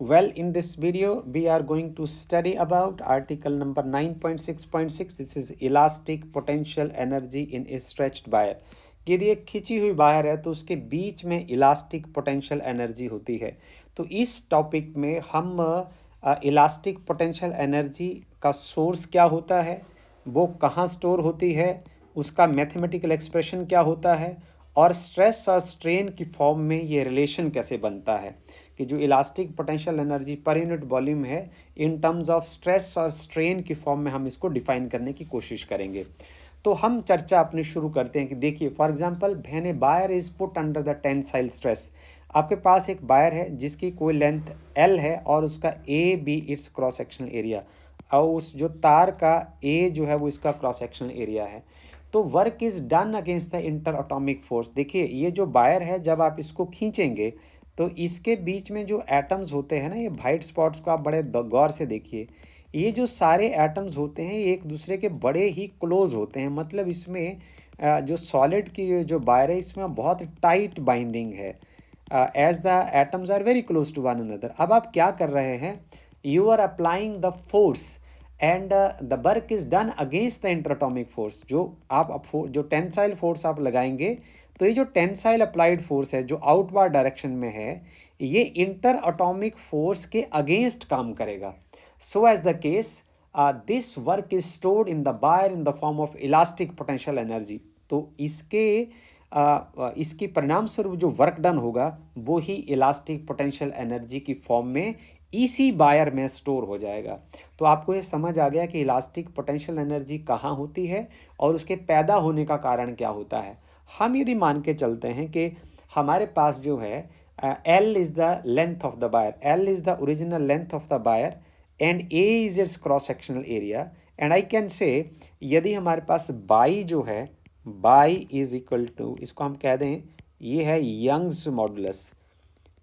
Well, in this video, we are going to study about article number 9.6.6. This is elastic potential energy in a stretched wire. यदि एक खिंची हुई wire है तो उसके बीच में इलास्टिक पोटेंशियल एनर्जी होती है। तो इस टॉपिक में हम इलास्टिक पोटेंशियल एनर्जी का सोर्स क्या होता है, वो कहाँ स्टोर होती है, उसका मैथमेटिकल एक्सप्रेशन क्या होता है, और स्ट्रेस और स्ट्रेन की फॉर्म में ये रिलेशन कैसे बनता है कि जो elastic potential energy per unit volume है इन टर्म्स ऑफ स्ट्रेस और स्ट्रेन की फॉर्म में हम इसको डिफाइन करने की कोशिश करेंगे। तो हम चर्चा अपनी शुरू करते हैं कि देखिए, for example when a wire is put under the tensile stress. आपके पास एक वायर है जिसकी कोई लेंथ एल है और उसका A B it's cross sectional area, और उस जो तार का ए जो है वो इसका क्रॉस सेक्शनल एरिया है। तो work is done against the inter atomic force. देखिए, ये जो वायर है जब आप इसको खींचेंगे तो इसके बीच में जो एटम्स होते हैं ना, ये वाइट स्पॉट्स को आप बड़े गौर से देखिए। ये जो सारे एटम्स होते हैं ये एक दूसरे के बड़े ही क्लोज होते हैं, मतलब इसमें जो सॉलिड की जो वायर है इसमें बहुत टाइट बाइंडिंग है, as the atoms are very close to one another. अब आप क्या कर रहे हैं, you are applying the force and the work is done against the interatomic force. जो आप जो टेंसाइल फोर्स आप लगाएंगे तो ये जो टेंसाइल अप्लाइड फोर्स है जो आउटवर्ड डायरेक्शन में है, ये इंटर अटोमिक फोर्स के अगेंस्ट काम करेगा। So as the case this work is stored in the wire in the form of elastic potential energy. तो इसके परिणाम स्वरूप जो वर्क डन होगा वो ही इलास्टिक पोटेंशियल एनर्जी की फॉर्म में इसी वायर में स्टोर हो जाएगा। तो आपको ये समझ आ गया कि इलास्टिक पोटेंशियल एनर्जी कहाँ होती है और उसके पैदा होने का कारण क्या होता है। हम यदि मान के चलते हैं कि हमारे पास जो है L is the length of the wire, L is the original length of the wire and A is it's cross sectional area, and I can say यदि हमारे पास बाई जो है, बाई इज इक्वल टू, इसको हम कह दें ये है Young's modulus.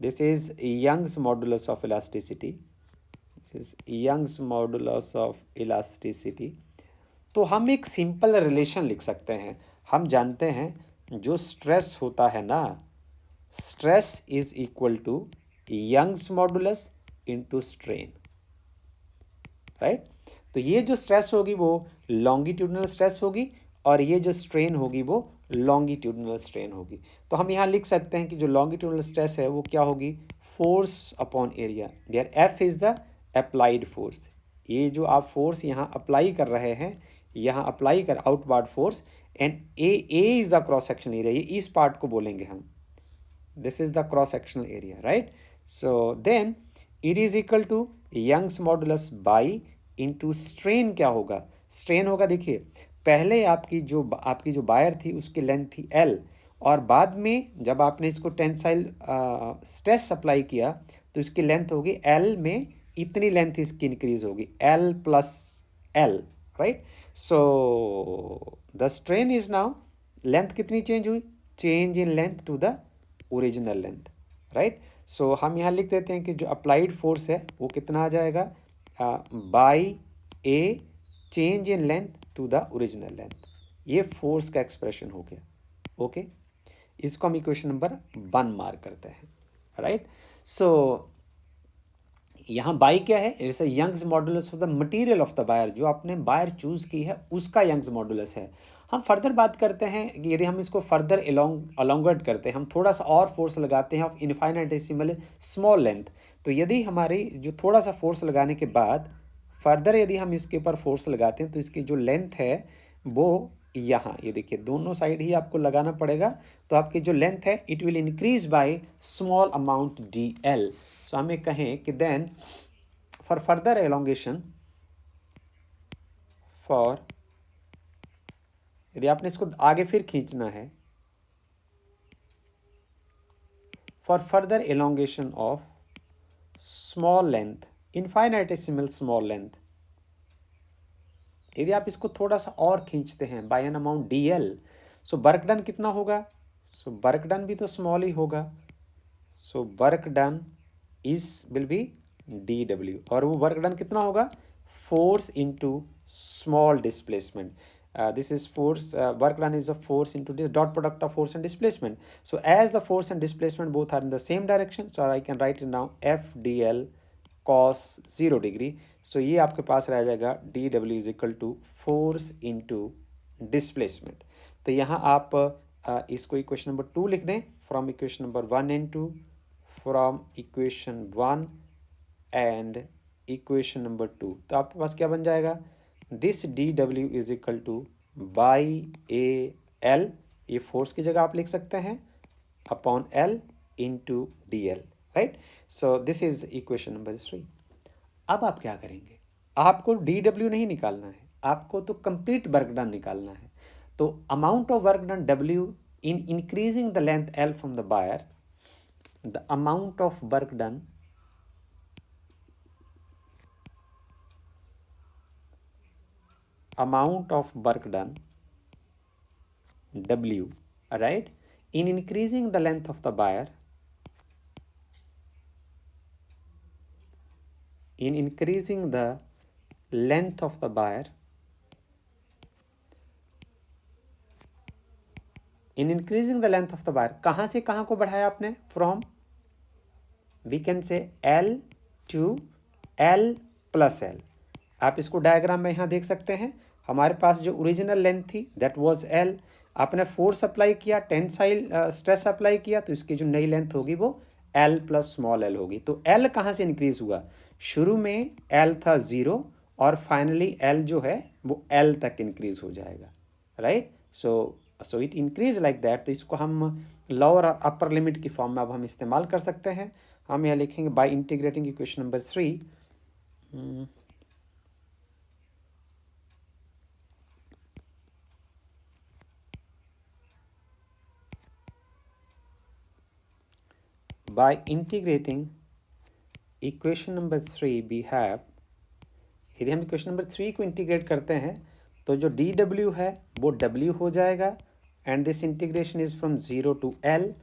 This is Young's modulus of elasticity, this is Young's modulus of elasticity. तो हम एक सिंपल रिलेशन लिख सकते हैं। हम जानते हैं जो स्ट्रेस होता है ना, stress is equal to Young's modulus into strain, right. तो ये जो स्ट्रेस होगी वो लॉन्गिट्यूडनल स्ट्रेस होगी और ये जो स्ट्रेन होगी वो लॉन्गिट्यूडनल स्ट्रेन होगी। तो हम यहाँ लिख सकते हैं कि जो लॉन्गिट्यूडनल स्ट्रेस है वो क्या होगी, force upon area, where F is the applied force. ये जो आप फोर्स यहाँ अप्लाई कर रहे हैं, यहाँ अप्लाई कर outward force, and A is the cross sectional area, ये इस पार्ट को बोलेंगे हम, this is the cross sectional area, right. So then it is equal to Young's modulus by into strain. क्या होगा, स्ट्रेन होगा, देखिए पहले आपकी जो वायर थी उसकी लेंथ थी एल, और बाद में जब आपने इसको टेंसाइल स्ट्रेस अप्लाई किया तो इसकी लेंथ होगी एल में इतनी लेंथ इसकी इंक्रीज होगी, L plus L, right. So the strain is now, length कितनी चेंज हुई, change in length to the original length, right. So हम यहाँ लिख देते हैं कि जो अप्लाइड फोर्स है वो कितना आ जाएगा, by a change in length to the original length. ये फोर्स का एक्सप्रेशन हो गया, ओके। इसको हम इक्वेशन नंबर 1 मार्क करते हैं, राइट। सो यहाँ बाई क्या है, जैसे Young's modulus of the material of the wire, जो आपने वायर चूज की है उसका यंग्स मॉडुलस है। हम फर्दर बात करते हैं कि यदि हम इसको फर्दर अलोंगेट करते हैं, हम थोड़ा सा और फोर्स लगाते हैं ऑफ इनफाइनाइटेसिमल स्मॉल लेंथ, तो यदि हमारी जो थोड़ा सा फोर्स लगाने के बाद फर्दर यदि हम इसके ऊपर फोर्स लगाते हैं तो इसकी जो लेंथ है वो यहाँ, ये देखिए दोनों साइड ही आपको लगाना पड़ेगा, तो आपकी जो लेंथ है it will increase by small amount D L. So हमें कहें कि then for further elongation, for यदि आपने इसको आगे फिर खींचना है, for further elongation of small length, infinitesimal small length, यदि आप इसको थोड़ा सा और खींचते हैं by an amount D L, so work done कितना होगा, सो वर्क डन भी तो स्मॉल ही होगा, सो work done is will be D W, और वो वर्क डन कितना होगा, force into small displacement. This is force, work done is a force into this dot product of force and displacement. So as the force and displacement both are in the same direction, so I can write it now F dl cos 0 degree. So ये आपके पास रह जाएगा D W is equal to force into displacement. तो यहाँ आप इसको equation number 2 लिख दें, from equation number 1 and 2, from equation 1 and equation number 2। तो आपके पास क्या बन जाएगा, this D W is equal to by A L, ये फोर्स की जगह आप लिख सकते हैं, upon L into D L, right. So this is equation number 3। अब आप क्या करेंगे, आपको डी डब्ल्यू नहीं निकालना है, आपको तो कंप्लीट वर्क डन निकालना है। तो amount of work done W in increasing the length L from the wire, the amount of work done W, right, in increasing the length of the buyer, in increasing the length of the buyer, in increasing the length of the buyer, कहाँ से कहाँ को बढ़ाया आपने, from we can say L to L plus L। आप इसको diagram में यहाँ देख सकते हैं, हमारे पास जो ओरिजिनल लेंथ थी दैट वाज L, आपने फोर्स अप्लाई किया, टेंसाइल स्ट्रेस अप्लाई किया, तो इसकी जो नई लेंथ होगी वो L प्लस स्मॉल l होगी। तो L कहाँ से इंक्रीज हुआ, शुरू में L था 0 और फाइनली L जो है वो L तक इंक्रीज हो जाएगा, right. So it increase like that. तो इसको हम लोअर और अपर लिमिट की फॉर्म में अब हम इस्तेमाल कर सकते हैं। हम यहाँ लिखेंगे by integrating equation number 3, by integrating equation number 3 we have, यदि हम इक्वेशन नंबर 3 को इंटीग्रेट करते हैं तो जो डी डब्ल्यू है वो डब्ल्यू हो जाएगा, and this integration is from 0 to L,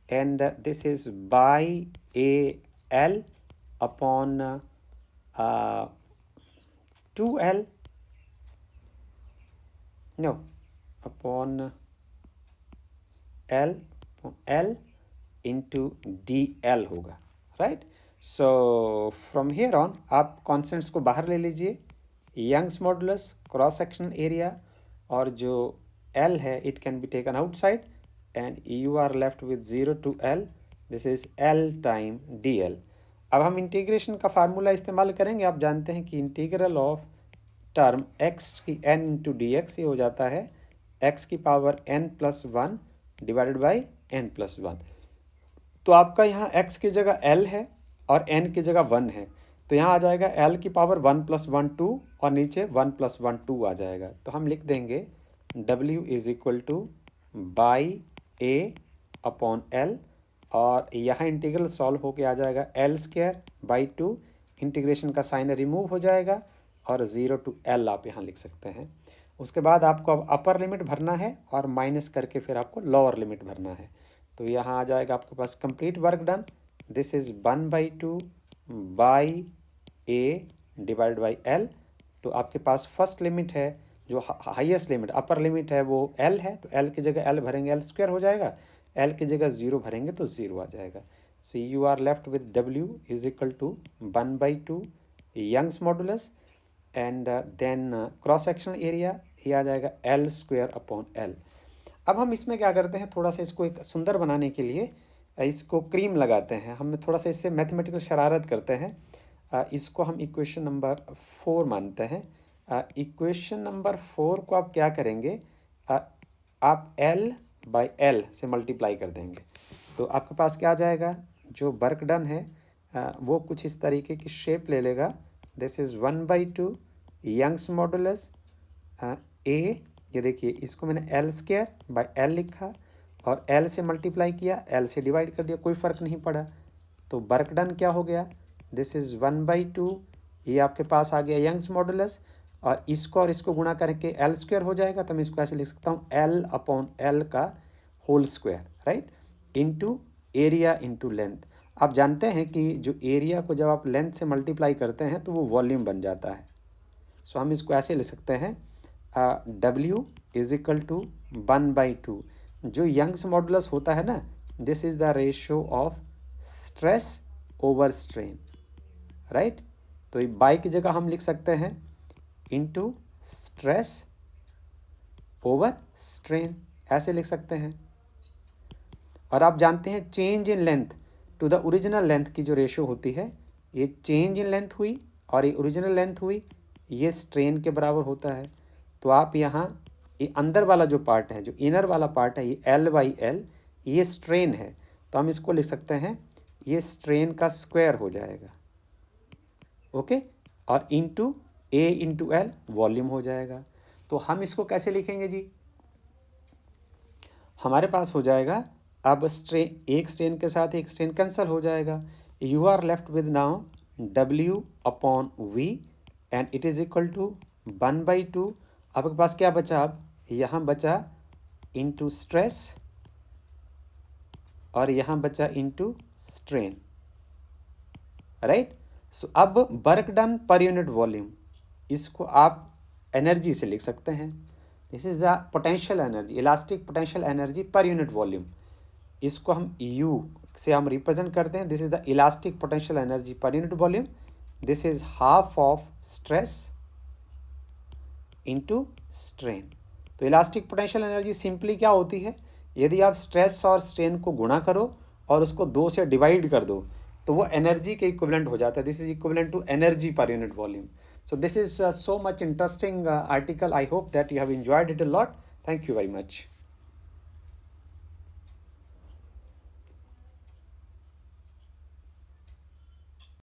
and this is by A L upon 2L, no, upon L into D L होगा, right. So from here on आप कॉन्स्टेंट्स को बाहर ले लीजिए, Young's modulus, cross sectional area, और जो L है it can be taken outside, and you are left with 0 to L, this is L time DL। अब हम इंटीग्रेशन का फार्मूला इस्तेमाल करेंगे। आप जानते हैं कि इंटीग्रल ऑफ टर्म x की n इंटू डी एक्स, ये हो जाता है x की power n+1 divided by n+1। तो आपका यहाँ x की जगह L है और n की जगह 1 है, तो यहाँ आ जाएगा L की पावर 1+1 2 और नीचे 1+1 2 आ जाएगा। तो हम लिख देंगे W is equal to by A upon L, और यहाँ इंटीग्रल सॉल्व होके आ जाएगा L²/2, इंटीग्रेशन का साइन रिमूव हो जाएगा और 0 टू L आप यहाँ लिख सकते हैं। उसके बाद आपको अब अपर लिमिट भरना है और माइनस करके फिर आपको लोअर लिमिट भरना है। तो यहाँ आ जाएगा आपके पास complete work done, this is 1/2 by A divide by L। तो आपके पास फर्स्ट लिमिट है, जो हाईएस्ट लिमिट अपर लिमिट है वो L है, तो L की जगह L भरेंगे L² हो जाएगा, L की जगह 0 भरेंगे तो 0 आ जाएगा। So you are left with W is equal to 1/2 Young's modulus, and then cross sectional area ये आ जाएगा L² अपॉन L। अब हम इसमें क्या करते हैं, थोड़ा सा इसको एक सुंदर बनाने के लिए इसको क्रीम लगाते हैं, हम थोड़ा सा इससे मैथमेटिकल शरारत करते हैं। इसको हम इक्वेशन नंबर 4 मानते हैं। इक्वेशन नंबर 4 को आप क्या करेंगे, आप L/L से मल्टीप्लाई कर देंगे, तो आपके पास क्या आ जाएगा, जो वर्क डन है वो कुछ इस तरीके की शेप ले लेगा। दिस इज़ 1/2 यंग्स मॉडुलस ए, ये देखिए इसको मैंने L²/L लिखा और L से मल्टीप्लाई किया, L से डिवाइड कर दिया, कोई फ़र्क नहीं पड़ा। तो वर्क डन क्या हो गया, दिस इज़ 1/2, ये आपके पास आ गया यंग्स मॉडुलस, और इसको गुणा करके L² हो जाएगा। तो मैं इसको ऐसे लिख सकता हूँ L अपॉन L का whole square, right, into area into length. आप जानते हैं कि जो एरिया को जब आप लेंथ से मल्टीप्लाई करते हैं तो वो वॉल्यूम बन जाता है। सो हम इसको ऐसे लिख सकते हैं W इज इक्वल टू 1/2, जो यंग्स मॉडुलस होता है ना, this is the ratio of stress over strain, right. तो बाई की जगह हम लिख सकते हैं इनटू स्ट्रेस ओवर स्ट्रेन, ऐसे लिख सकते हैं। और आप जानते हैं change in length to the original length की जो रेशो होती है, ये चेंज इन लेंथ हुई और ये ओरिजिनल लेंथ हुई, ये स्ट्रेन के बराबर होता है। तो आप यहाँ ये अंदर वाला जो पार्ट है, जो इनर वाला पार्ट है, ये L/L, ये स्ट्रेन है। तो हम इसको लिख सकते हैं ये स्ट्रेन का स्क्वायर हो जाएगा, ओके। और into A into L volume हो जाएगा। तो हम इसको कैसे लिखेंगे जी? हमारे पास हो जाएगा, अब स्ट्रेन, एक स्ट्रेन के साथ एक स्ट्रेन कैंसिल हो जाएगा। You are left with now W/V and it is equal to 1/2। आपके पास क्या बचा? अब यहाँ बचा इंटू स्ट्रेस और यहाँ बचा इंटू स्ट्रेन, राइट। सो अब work done per unit volume, इसको आप एनर्जी से लिख सकते हैं। This is the potential energy, elastic potential energy per unit volume. इसको हम U से हम रिप्रेजेंट करते हैं। This is the elastic potential energy per unit volume. This is half of stress into strain. तो इलास्टिक पोटेंशियल एनर्जी सिंपली क्या होती है? यदि आप स्ट्रेस और स्ट्रेन को गुणा करो और उसको 2 से डिवाइड कर दो तो वो एनर्जी के इक्विवेलेंट हो जाता है। This is equivalent to energy per unit volume. So this is so much interesting article. I hope that you have enjoyed it a lot. Thank you very much.